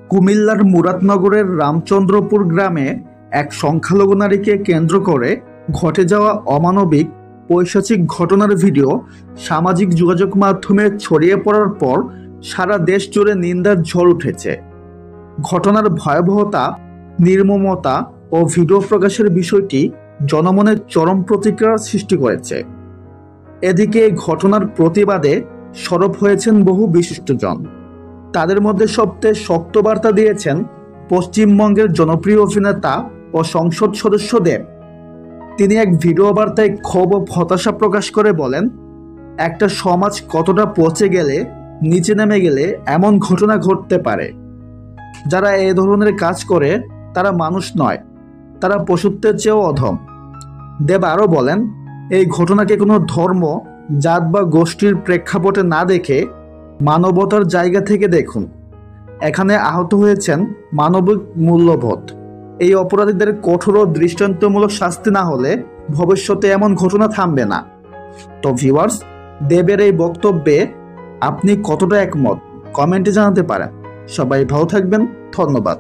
কুমিল্লার মুরাদনগরের রামচন্দ্রপুর গ্রামে এক সংখ্যালঘু নারীকে কেন্দ্র করে ঘটে যাওয়া অমানবিক পৈশাচিক ঘটনার ভিডিও সামাজিক যোগাযোগ মাধ্যমে ছড়িয়ে পড়ার পর সারা দেশ জুড়ে নিন্দার ঝড় উঠেছে। ঘটনার ভয়াবহতা, নির্মমতা ও ভিডিও প্রকাশের বিষয়টি জনমনে চরম প্রতিক্রিয়ার সৃষ্টি করেছে। এদিকে এই ঘটনার প্রতিবাদে সরব হয়েছেন বহু বিশিষ্টজন। তাদের মধ্যে সবচেয়ে শক্ত বার্তা দিয়েছেন পশ্চিমবঙ্গের জনপ্রিয় অভিনেতা ও সংসদ সদস্য দেব। তিনি এক ভিডিও বার্তায় ক্ষোভ ও হতাশা প্রকাশ করে বলেন, একটা সমাজ কতটা পচে গেলে, নিচে নেমে গেলে এমন ঘটনা ঘটতে পারে। যারা এই ধরনের কাজ করে তারা মানুষ নয়, তারা পশুত্বের চেয়েও অধম। দেব আরও বলেন, এই ঘটনাকে কোনো ধর্ম, জাত বা গোষ্ঠীর প্রেক্ষাপটে না দেখে মানবতার জায়গা থেকে দেখুন। এখানে আহত হয়েছেন মানবিক মূল্যবোধ। এই অপরাধীদের কঠোর ও দৃষ্টান্তমূলক শাস্তি না হলে ভবিষ্যতে এমন ঘটনা থামবে না। তো ভিউয়ার্স, দেবের এই বক্তব্যে আপনি কতটা একমত কমেন্টে জানাতে পারেন। সবাই ভালো থাকবেন, ধন্যবাদ।